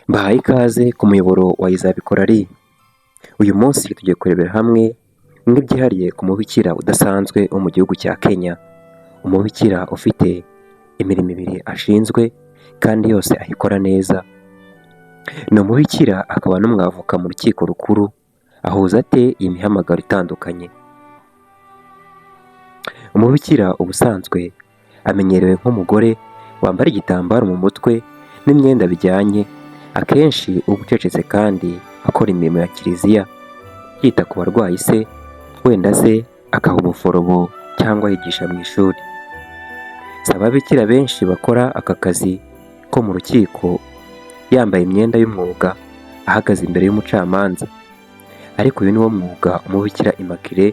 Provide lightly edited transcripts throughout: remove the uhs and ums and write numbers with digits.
Mbahaye ikaze ku muyoboro wa Izabikora ari. Uyu munsi tugiye kurebera hamwe bimwe byihariye ku mubikira udasanzwe wo mu gihugu cya Kenya. Umubikira ufite imirimo ibiri ashinzwe kandi yose ayikora neza. Ni umubikira akaba n'umwavoka mu rukiko rukuru, ahuza ate imihamagaro itandukanye. Umubikira ubusanzwe amenyerewe nk'umugore wambara igitambaro mu mutwe n'imyenda bijyanye, akenshi uba ucecetse kandi akora imirimo ya kiliziya, yita ku barwayi se, wenda se akaha ubuforomo cyangwa yigisha mu ishuri. Si ababikira benshi bakora aka kazi ko mu rukiko yambaye imyenda y'umwuga ahagaze imbere y'umucamanza, ariko uyu ni wo mwuga umubikira Immaculée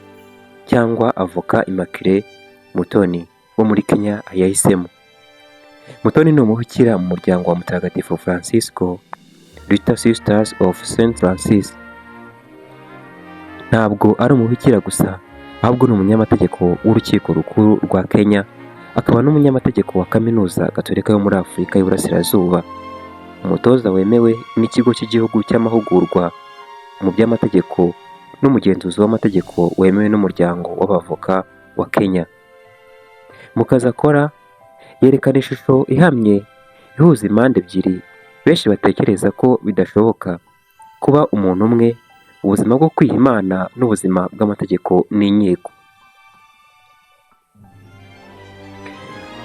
cyangwa avoka Immaculée Mutoni wo muri Kenya yahisemo. Mutoni ni umubikira mu muryango wa Mutagatifu Francisco, Little Sisters of St. Francis. Ntabwo ari umubikira gusa, ahubwo ni umunyamategeko w'urukiko rukuru rwa Kenya, akaba n'umunyamategeko wa Kaminuza Gatolika yo muri Afurika y'Uburasirazuba, umutoza wemewe n'ikigo cy'igihugu cy'amahugurwa mu by'amategeko n'umugenzuzi w'amategeko wemewe n'umuryango w'abavoka wa Kenya. Mu kazi akora yerekana ishusho ihamye ihuza impande ebyiri benshi batekereza ko bidashoboka, kuba umuntu umwe, ubuzima bwo kwiha Imana n'ubuzima bw'amategeko n'inkiko.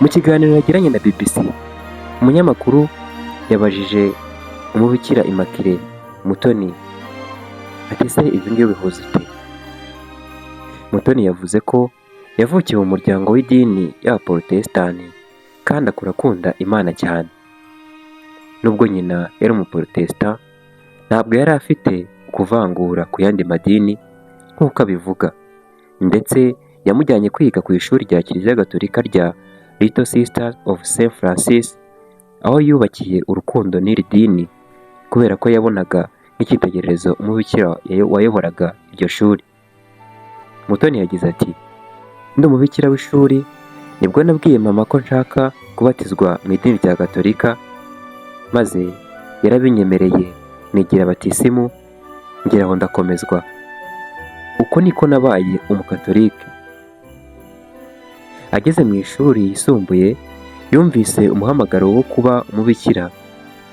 Mu kiganiro yagiranye na BBC, umunyamakuru yabajije umubikira Immaculée Mutoni ati ese ibi ngibi bihuza ute? Mutoni yavuze ko yavukiye mu muryango w'idini y'Abaporotesitanti kandi akunda Imana cyane. Nubwo nyina yari umuporotesitanti, ntabwo yari afite kuvangura ku yandi madini nk'uko abivuga, ndetse yamujyanye kwiga ku ishuri rya Kiliziya Gatolika rya Little Sisters of St. Francis, aho yubakiye urukundo n'iri dini kubera ko yabonaga nk'icyitegererezo umubikira wayoboraga iryo shuri. Mutoni yagize ati, ndi umubikira w'ishuri, nibwo nabwiye mama ko nshaka kubatizwa mu idini rya Gatolika, maze yarabinyemereye nigira batisimu, ngeraho ndakomezwa. Uko niko nabaye umukatolike. Ageze mu ishuri yisumbuye yumvise umuhamagaro wo kuba umubikira,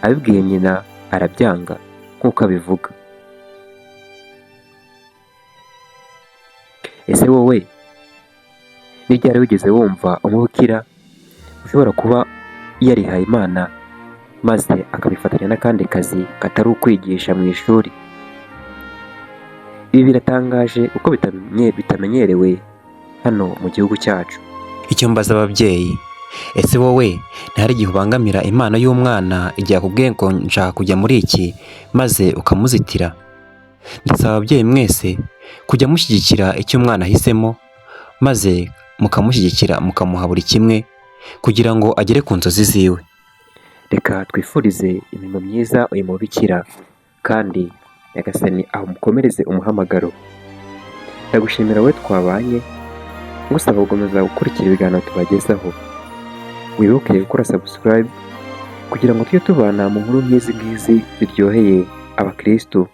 abibwiye nyina arabyanga nk'uko abivuga. Ese wowe ni ryari wigeze wumva umubikira ushobora kuba yarihaye Imana maze akabifatanya n'akandi kazi katari ukwigisha mu ishuri? Ibi biratangaje kuko bitamenyerewe hano mu gihugu cyacu. Icyo mbaza ababyeyi, ese wowe ntihari igihe ubangamira impano y'umwana igihe akubwiye ngo nshaka kujya muri iki maze ukamuzitira? Ndasaba ababyeyi mwese kujya mushyigikira icyo umwana ahisemo, maze mukamushyigikira mukamuha buri kimwe kugira ngo agere ku nzozi ziwe. Reka twifurize imirimo myiza uyu mubikira, kandi Nyagasani amukomereze umuhamagaro. Ndagushimira we twabanye, ngusaba gukomeza gukurikira ibiganiro tubagezaho. Wibuke gukora subscribe kugira ngo tujye tubana mu nkuru nk'izi ngizi ziryoheye abakristu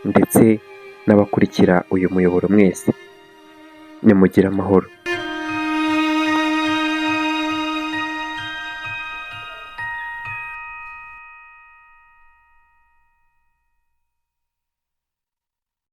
ndetse n'abakurikira uyu muyoboro mwese. Nimugire amahoro.